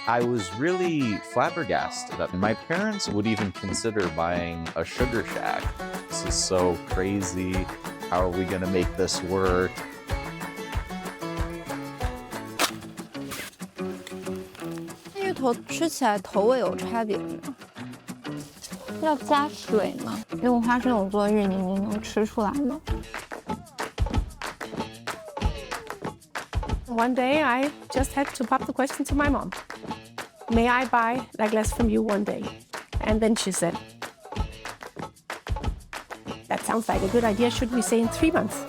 I was really flabbergasted that my parents would even consider buying a sugar shack. This is so crazy. How are we gonna make this work?吃起来头味有差别吗？要加水吗？用花生油做芋泥，你能吃出来吗？ One day, I just had to pop the question to my mom. May I buy la glace from you one day? And then she said, that sounds like a good idea. Should we say in 3 months?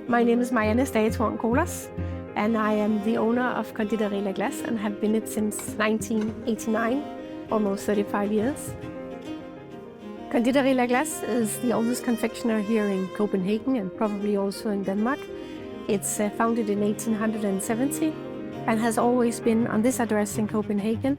My name is Marianne Stagetorn-Kolas, and I am the owner of Conditoré La Glace and have been it since 1989, almost 35 years. Conditoré La Glace is the oldest confectioner here in Copenhagen and probably also in Denmark. It's founded in 1870 and has always been on this address in Copenhagen.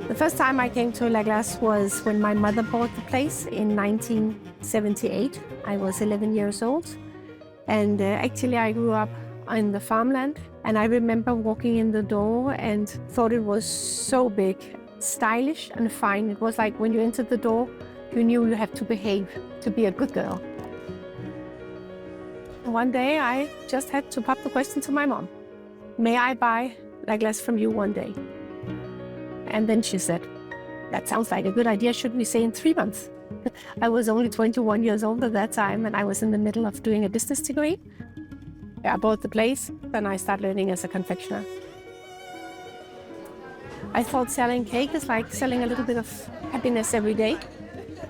The first time I came to La Glace was when my mother bought the place in 1978. I was 11 years old, and actually I grew up in the farmland, and I remember walking in the door and thought it was so big, stylish and fine. It was like when you entered the door, you knew you had to behave to be a good girl. One day I just had to pop the question to my mom. May I buy La Glace from you one day? And then she said, that sounds like a good idea. Should we say in 3 months? I was only 21 years old at that time, and I was in the middle of doing a business degree. I bought the place, then I started learning as a confectioner. I thought selling cake is like selling a little bit of happiness every day.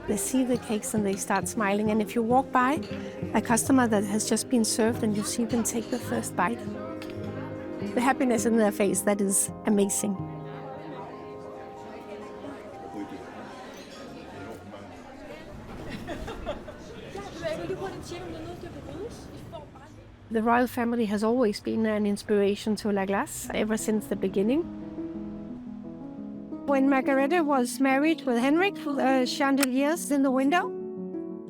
They see the cakes and they start smiling, and if you walk by a customer that has just been served and you see them take the first bite, the happiness in their face, that is amazing. The royal family has always been an inspiration to La Glace ever since the beginning. When Margareta was married with Henrik, chandeliers in the window.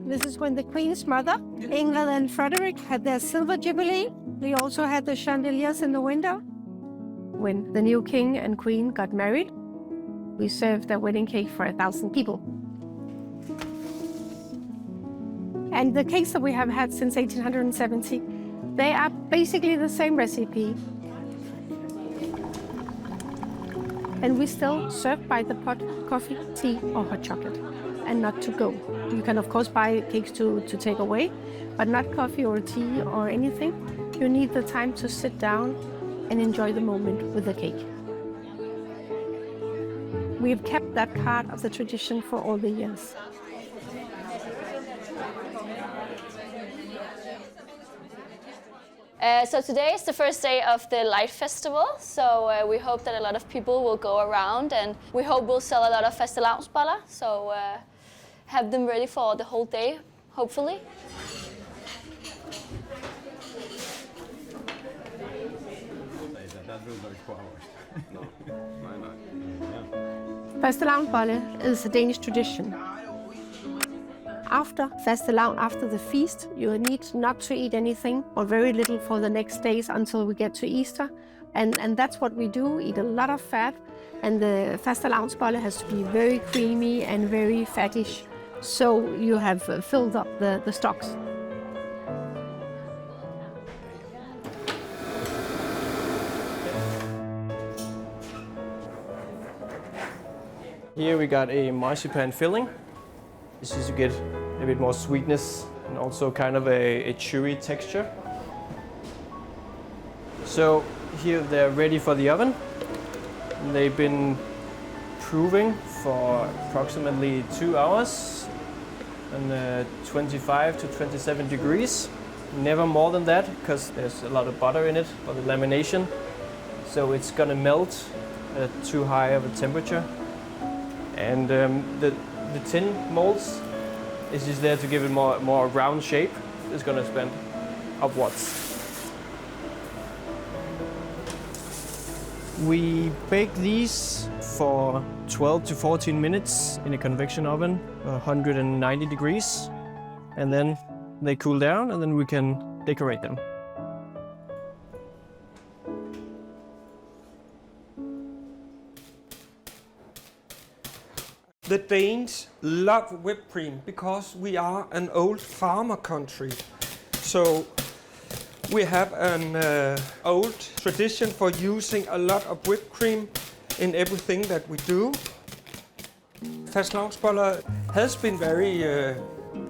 This is when the Queen's mother, Ingrid and Frederick, had their silver jubilee. We also had the chandeliers in the window. When the new King and Queen got married, we served a wedding cake for 1,000 people. And the cakes that we have had since 1870, they are basically the same recipe. And we still serve by the pot coffee, tea or hot chocolate, and not to go. You can of course buy cakes to take away, but not coffee or tea or anything. You need the time to sit down and enjoy the moment with the cake. We've kept that part of the tradition for all the years. So today is the first day of the Light Festival, so we hope that a lot of people will go around, and we hope we'll sell a lot of fastelavnsboller, so have them ready for the whole day, hopefully. Fastelavnsboller is a Danish tradition. After fastelavn, after the feast, you need not to eat anything or very little for the next days until we get to Easter. And that's what we do, eat a lot of fat. And the fastelavnsboller has to be very creamy and very fattish. So you have filled up the stocks. Here we got a marzipan filling. This is to get a bit more sweetness and also kind of a chewy texture. So here they're ready for the oven. They've been proving for approximately 2 hours. and 25 to 27 degrees. Never more than that, because there's a lot of butter in it for the lamination. So it's gonna melt at too high of a temperature. And the tin molds is just there to give it more round shape. It's gonna expand upwards. We bake these for 12 to 14 minutes in a convection oven, 190 degrees. And then they cool down, and then we can decorate them. The Danes love whipped cream because we are an old farmer country. So we have an old tradition for using a lot of whipped cream in everything that we do. Fastelavnsboller has been very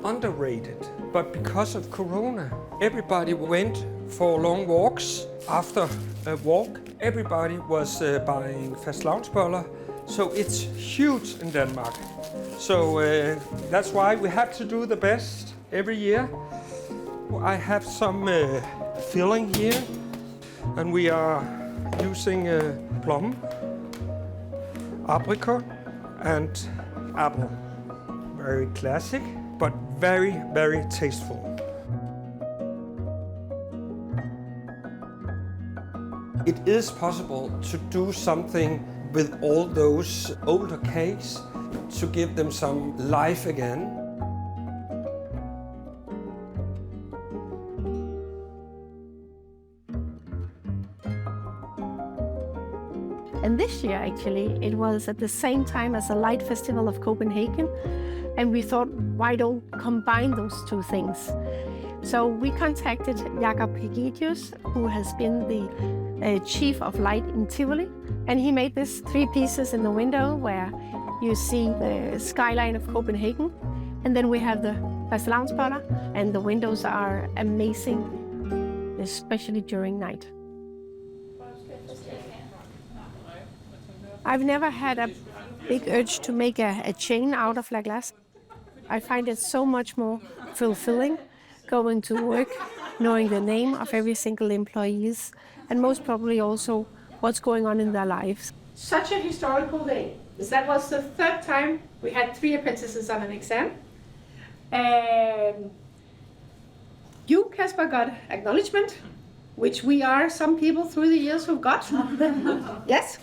underrated, but because of Corona, everybody went for long walks. After a walk, everybody was buying fastelavnsboller, so it's huge in Denmark. So that's why we have to do the best every year. I have some filling here, and we are using plum, apricot, and apple. Very classic, but very, very tasteful. It is possible to do something with all those older cakes to give them some life again. And this year, actually, it was at the same time as the Light Festival of Copenhagen. And we thought, why don't combine those two things? So we contacted Jakob Hegedius, who has been the chief of light in Tivoli. And he made this 3 pieces in the window where you see the skyline of Copenhagen. And then we have the fastelavnsboller, and the windows are amazing, especially during night. I've never had a big urge to make a chain out of la glace. I find it so much more fulfilling going to work, knowing the name of every single employee, and most probably also what's going on in their lives. Such a historical day. That was the 3rd time we had 3 apprentices on an exam. You, Kasper, got acknowledgement, which we are some people through the years who've got. Yes.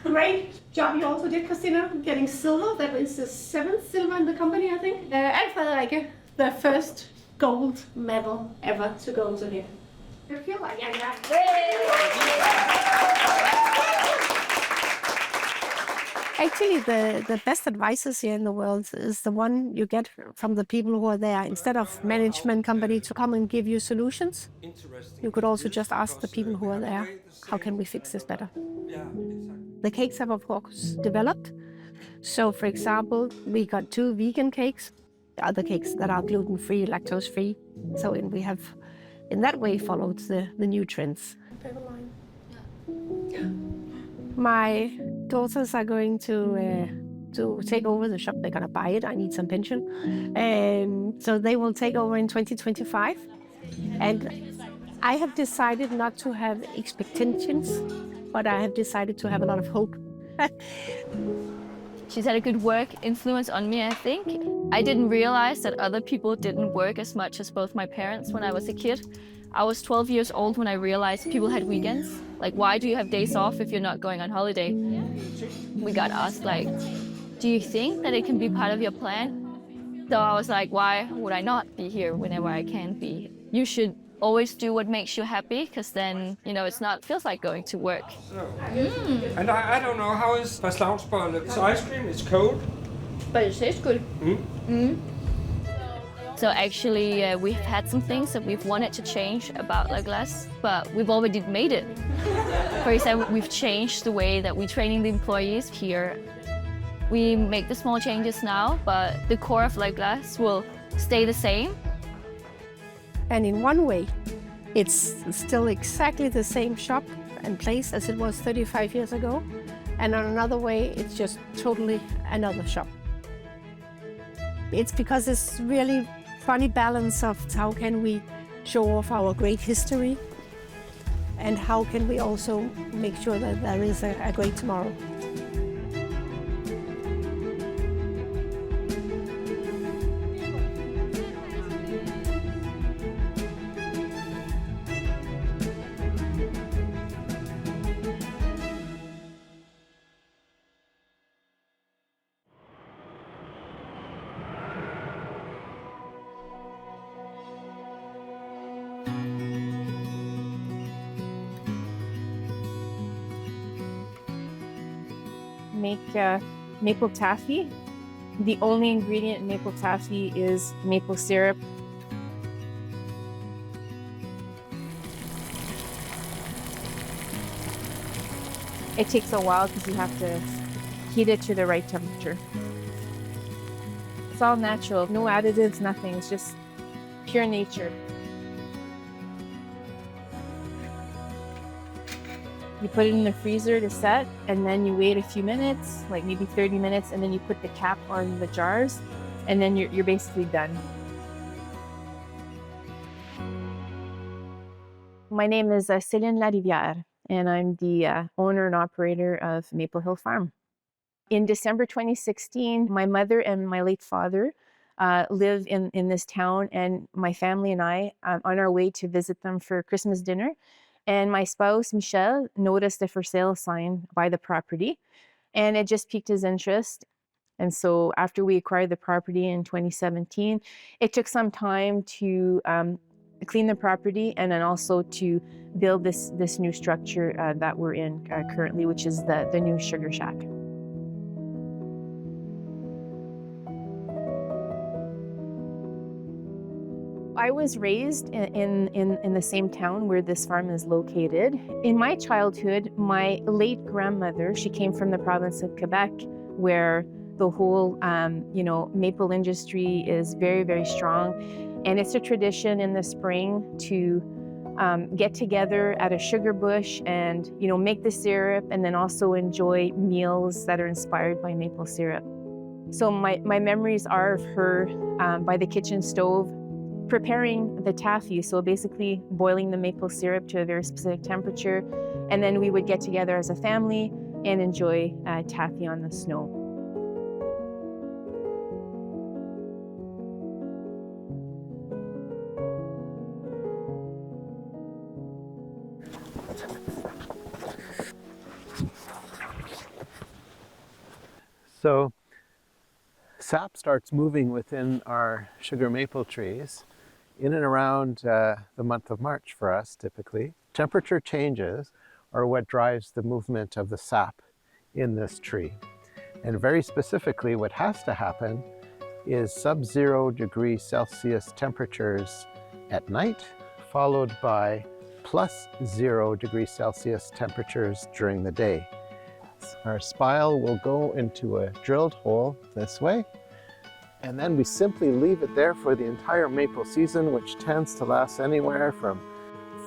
Great job you also did, Christina, getting silver. That is the 7th silver in the company, I think. And Frederikke, the first gold medal ever to go to here. I feel like, yeah. Actually, the best advices here in the world is the one you get from the people who are there. Instead of management company to come and give you solutions, you could also just ask the people who are there, how can we fix this better? The cakes have, of course, developed. So, for example, we got 2 vegan cakes, other cakes that are gluten-free, lactose-free. So we have, in that way, followed the new trends. My daughters are going to take over the shop. They're going to buy it. I need some pension. So they will take over in 2025. And I have decided not to have expectations, but I have decided to have a lot of hope. She's had a good work influence on me, I think. I didn't realize that other people didn't work as much as both my parents when I was a kid. I was 12 years old when I realized people had weekends. Like, why do you have days off if you're not going on holiday? We got asked, like, do you think that it can be part of your plan? So I was like, why would I not be here whenever I can be? You should always do what makes you happy, because then, you know, feels like going to work. And I don't know, how is fastelavnsboller? So ice cream is cold. But it tastes good. So actually, we've had some things that we've wanted to change about La Glace, but we've already made it. For example, we've changed the way that we're training the employees here. We make the small changes now, but the core of La Glace will stay the same. And in one way, it's still exactly the same shop and place as it was 35 years ago. And on another way, it's just totally another shop. It's because it's really funny balance of how can we show off our great history and how can we also make sure that there is a great tomorrow. Make maple taffy. The only ingredient in maple taffy is maple syrup. It takes a while because you have to heat it to the right temperature. It's all natural, no additives, nothing. It's just pure nature. You put it in the freezer to set, and then you wait a few minutes, like maybe 30 minutes, and then you put the cap on the jars, and then you're basically done. My name is Céline Larivière, and I'm the owner and operator of Maple Hill Farm. In December 2016, my mother and my late father live in this town, and my family and I on our way to visit them for Christmas dinner. And my spouse, Michel, noticed a for sale sign by the property, and it just piqued his interest. And so after we acquired the property in 2017, it took some time to clean the property and then also to build this new structure that we're in currently, which is the new sugar shack. I was raised in the same town where this farm is located. In my childhood, my late grandmother, she came from the province of Quebec, where the whole maple industry is very, very strong. And it's a tradition in the spring to get together at a sugar bush and make the syrup, and then also enjoy meals that are inspired by maple syrup. So my memories are of her by the kitchen stove, preparing the taffy, so basically boiling the maple syrup to a very specific temperature, and then we would get together as a family and enjoy taffy on the snow. So sap starts moving within our sugar maple trees in and around the month of March for us, typically. Temperature changes are what drives the movement of the sap in this tree. And very specifically, what has to happen is sub-0 degrees Celsius temperatures at night, followed by +0 degrees Celsius temperatures during the day. Our spile will go into a drilled hole this way, and then we simply leave it there for the entire maple season, which tends to last anywhere from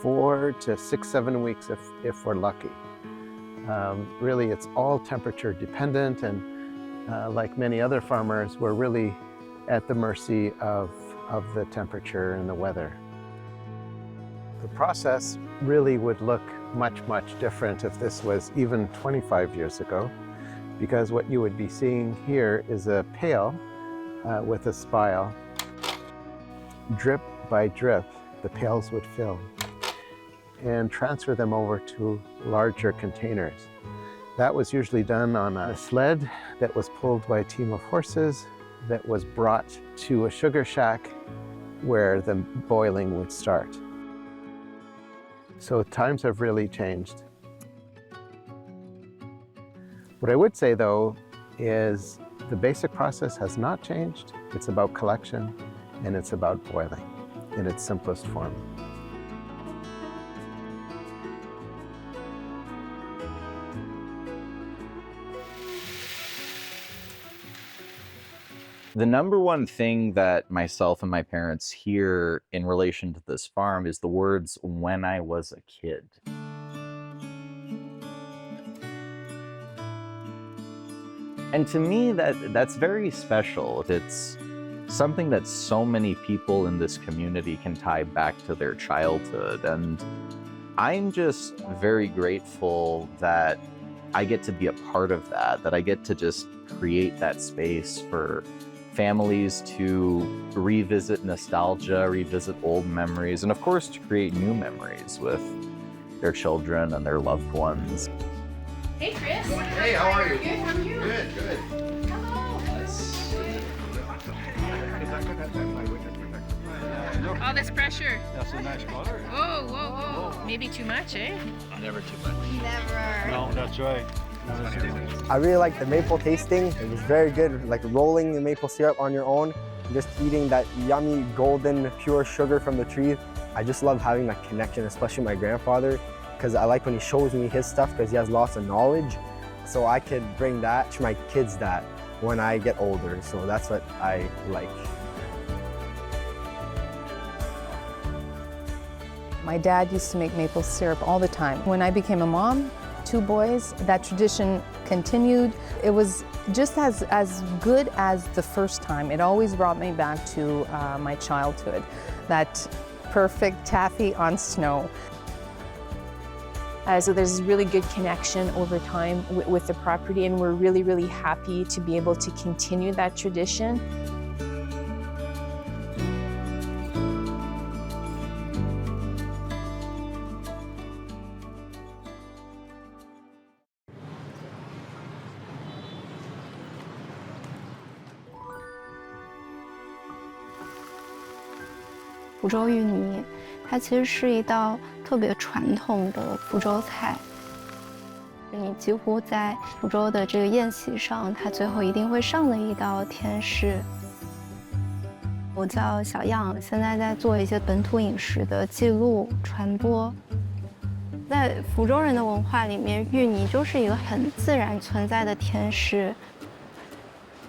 4 to 6, 7 weeks if we're lucky. Really, it's all temperature dependent, and like many other farmers, we're really at the mercy of the temperature and the weather. The process really would look much, much different if this was even 25 years ago, because what you would be seeing here is a pail with a spile. Drip by drip, the pails would fill and transfer them over to larger containers. That was usually done on a sled that was pulled by a team of horses that was brought to a sugar shack where the boiling would start. So times have really changed. What I would say though is the basic process has not changed. It's about collection and it's about boiling in its simplest form. The number one thing that myself and my parents hear in relation to this farm is the words, "when I was a kid." And to me, that's very special. It's something that so many people in this community can tie back to their childhood. And I'm just very grateful that I get to be a part of that I get to just create that space for families to revisit nostalgia, revisit old memories, and of course to create new memories with their children and their loved ones. Hey, Chris. Hey, how are you? Good, how are you? Good, good. All this pressure. That's a nice color. Whoa, whoa, whoa. Maybe too much, eh? Never too much. Never. No, that's right. I really like the maple tasting. It was very good, like rolling the maple syrup on your own, just eating that yummy golden pure sugar from the tree. I just love having that connection, especially my grandfather, because I like when he shows me his stuff because he has lots of knowledge. So I could bring that to my kids that when I get older. So that's what I like. My dad used to make maple syrup all the time. When I became a mom, 2 boys, that tradition continued. It was just as good as the first time. It always brought me back to my childhood, that perfect taffy on snow. So there's a really good connection over time with the property, and we're really, really happy to be able to continue that tradition.福州芋泥，它其实是一道特别传统的福州菜。你几乎在福州的这个宴席上，它最后一定会上的一道甜食。我叫小样，现在在做一些本土饮食的记录传播。在福州人的文化里面，芋泥就是一个很自然存在的甜食。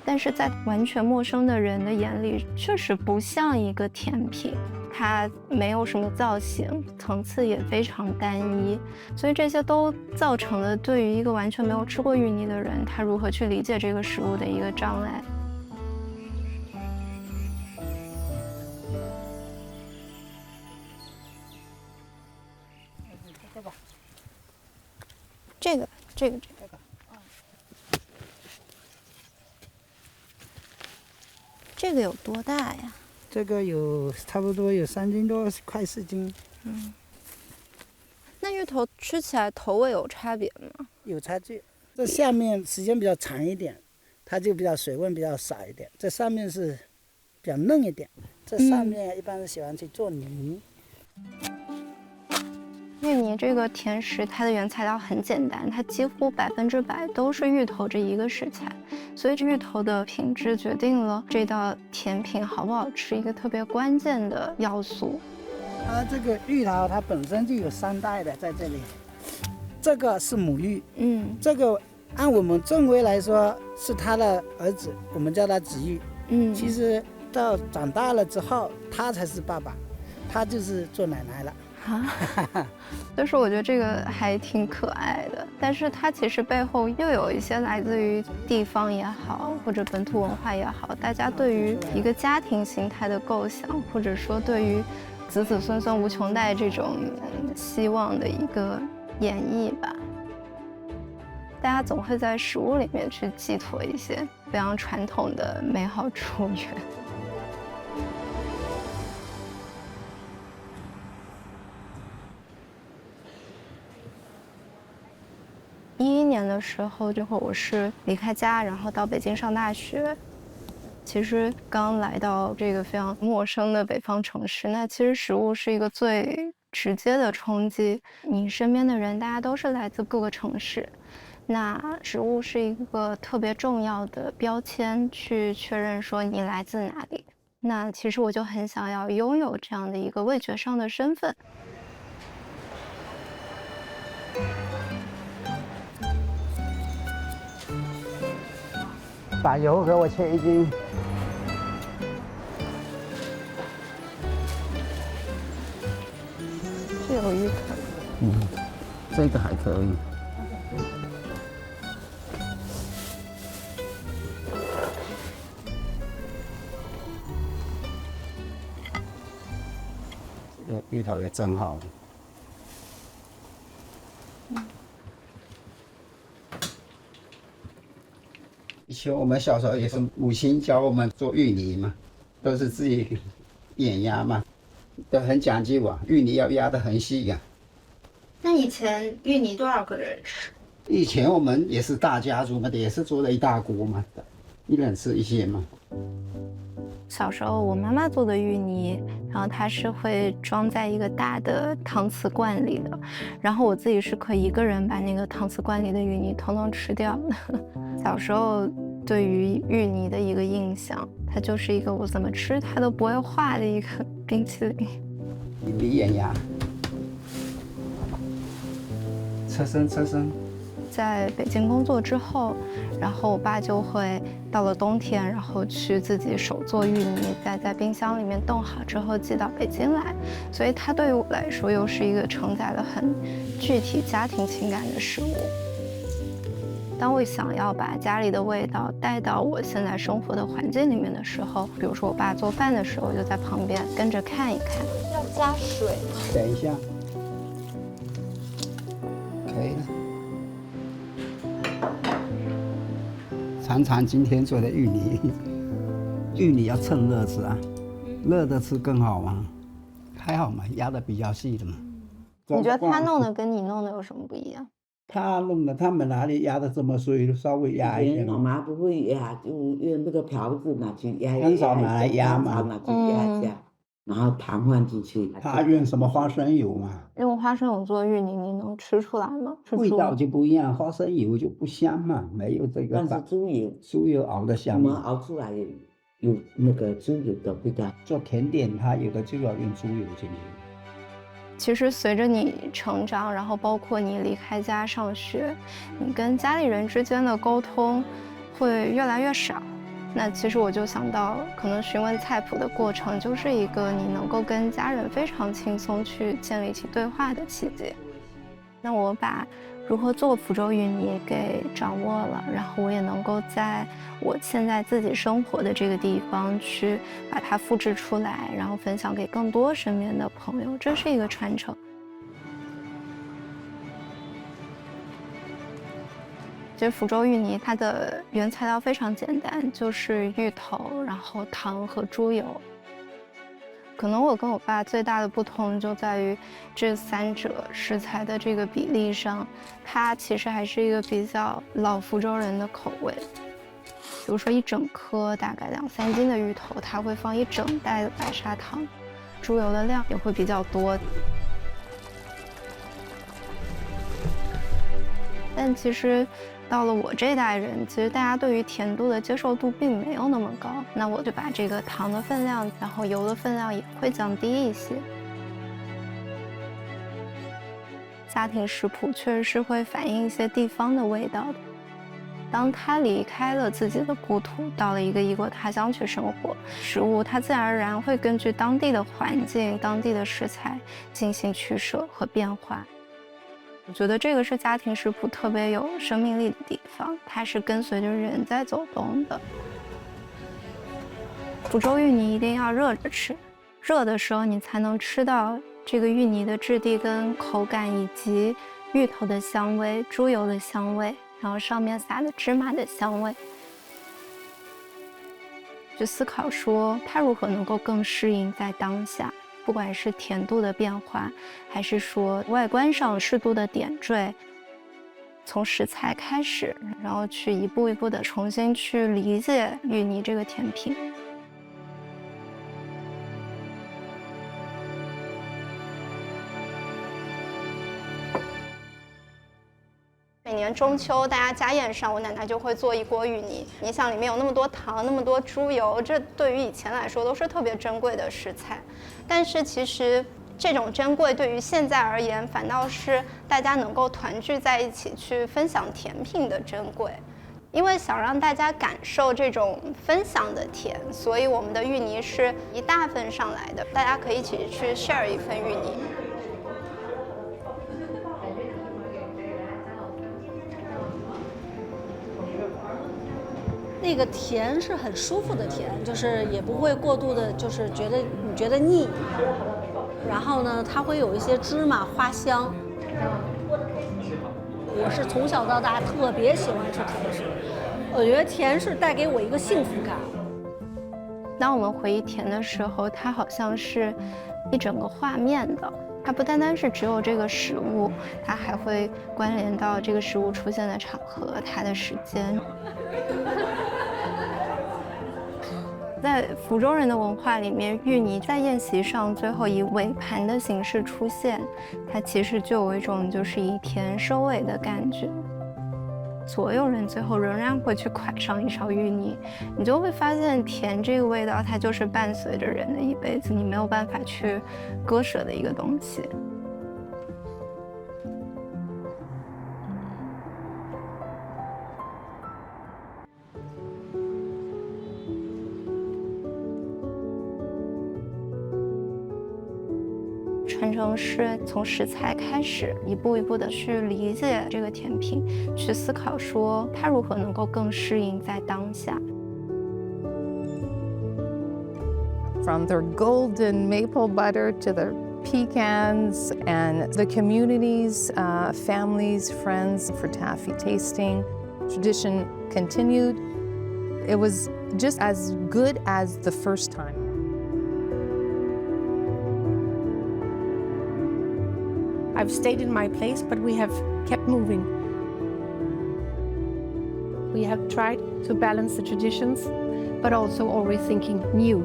但是在完全陌生的人的眼里，确实不像一个甜品，它没有什么造型，层次也非常单一，所以这些都造成了对于一个完全没有吃过芋泥的人，他如何去理解这个食物的一个障碍。这个。这个有多大呀？这个有差不多有3斤多，快4斤。那芋头吃起来头味有差别吗？有差距。这下面时间比较长一点，它就比较水分比较少一点。这上面是比较嫩一点。这上面一般是喜欢去做泥。芋泥这个甜食，它的原材料很简单，它几乎100%都是芋头这一个食材，所以芋头的品质决定了这道甜品好不好吃一个特别关键的要素。它这个芋头它本身就有3代的在这里，这个是母芋，这个按我们正规来说是他的儿子，我们叫他子芋，其实到长大了之后，他才是爸爸，他就是做奶奶了。但是我觉得这个还挺可爱的，但是它其实背后又有一些来自于地方也好，或者本土文化也好，大家对于一个家庭形态的构想，或者说对于子子孙孙无穷代这种希望的一个演绎吧。大家总会在食物里面去寄托一些非常传统的美好祝愿。2011年的时候，这会儿我是离开家，然后到北京上大学。其实刚来到这个非常陌生的北方城市，那其实食物是一个最直接的冲击。你身边的人，大家都是来自各个城市，那食物是一个特别重要的标签，去确认说你来自哪里。那其实我就很想要拥有这样的一个味觉上的身份。把油给我切1斤。这有芋头。这个还可以。芋头也蒸好了。以前我们小时候也是母亲教我们做芋泥嘛，都是自己碾压嘛，都很讲究啊，芋泥要压得很细啊。那以前芋泥多少个人吃？以前我们也是大家族嘛，也是做了一大锅嘛，一人吃一些嘛。小时候我妈妈做的芋泥，然后它是会装在一个大的搪瓷罐里的，然后我自己是可以一个人把那个搪瓷罐里的芋泥统统吃掉的。小时候对于芋泥的一个印象，它就是一个我怎么吃它都不会化的一个冰淇淋。离眼牙，侧身。在北京工作之后，然后我爸就会到了冬天，然后去自己手做芋泥，再在冰箱里面冻好之后寄到北京来，所以它对于我来说又是一个承载了很具体家庭情感的食物。当我想要把家里的味道带到我现在生活的环境里面的时候，比如说我爸做饭的时候，我就在旁边跟着看一看。要加水。等一下，可以了。尝尝今天做的芋泥，芋泥要趁热吃啊，热的吃更好嘛。还好嘛，压的比较细的嘛。你觉得他弄的跟你弄的有什么不一样？他弄的，他们哪里压的这么碎，稍微压一点。我妈不会压，就用那个瓢子拿去压，很少拿来压嘛，拿去压一下，然后糖放进去。他用什么花生油嘛？用花生油做芋泥，你能吃出来吗？味道就不一样，花生油就不香嘛，没有这个。但是猪油熬的香。我们熬出来有那个猪油的味道。做甜点，它有的就要用猪油进去。其实随着你成长，然后包括你离开家上学，你跟家里人之间的沟通会越来越少。那其实我就想到，可能询问菜谱的过程就是一个你能够跟家人非常轻松去建立起对话的契机。那我把如何做福州芋泥给掌握了，然后我也能够在我现在自己生活的这个地方去把它复制出来，然后分享给更多身边的朋友，这是一个传承。其实福州芋泥它的原材料非常简单，就是芋头，然后糖和猪油。可能我跟我爸最大的不同就在于这三者食材的这个比例上，它其实还是一个比较老福州人的口味。比如说一整颗大概2、3斤的芋头，它会放一整袋的白砂糖，猪油的量也会比较多。但其实到了我这代人，其实大家对于甜度的接受度并没有那么高，那我就把这个糖的分量，然后油的分量也会降低一些。家庭食谱确实是会反映一些地方的味道的。当他离开了自己的故土，到了一个异国他乡去生活，食物它自然而然会根据当地的环境、当地的食材进行取舍和变化。我觉得这个是家庭食谱特别有生命力的地方，它是跟随着人在走动的。福州芋泥一定要热着吃，热的时候你才能吃到这个芋泥的质地跟口感，以及芋头的香味、猪油的香味，然后上面撒的芝麻的香味。去思考说它如何能够更适应在当下。不管是甜度的变化，还是说外观上适度的点缀，从食材开始，然后去一步一步的重新去理解芋泥这个甜品。每年中秋，大家家宴上，我奶奶就会做一锅芋泥。你想，里面有那么多糖，那么多猪油，这对于以前来说都是特别珍贵的食材。但是其实这种珍贵对于现在而言，反倒是大家能够团聚在一起去分享甜品的珍贵。因为想让大家感受这种分享的甜，所以我们的芋泥是一大份上来的，大家可以一起去 share 一份芋泥。那个甜是很舒服的甜，就是也不会过度的，就是你觉得腻。然后呢，它会有一些芝麻花香。我是从小到大特别喜欢吃甜食，我觉得甜是带给我一个幸福感。当我们回忆甜的时候，它好像是一整个画面的，它不单单是只有这个食物，它还会关联到这个食物出现的场合、它的时间。在福州人的文化里面，芋泥在宴席上最后以尾盘的形式出现，它其实就有一种就是以甜收尾的感觉。所有人最后仍然会去蒯上一勺芋泥，你就会发现甜这个味道，它就是伴随着人的一辈子，你没有办法去割舍的一个东西。传承是从食材开始，一步一步的去理解这个甜品，去思考说它如何能够更适应在当下。From their golden maple butter to the pecans and the communities, families, friends for taffy tasting. Tradition continued. It was just as good as the first time. I've stayed in my place, but we have kept moving. We have tried to balance the traditions, but also always thinking new.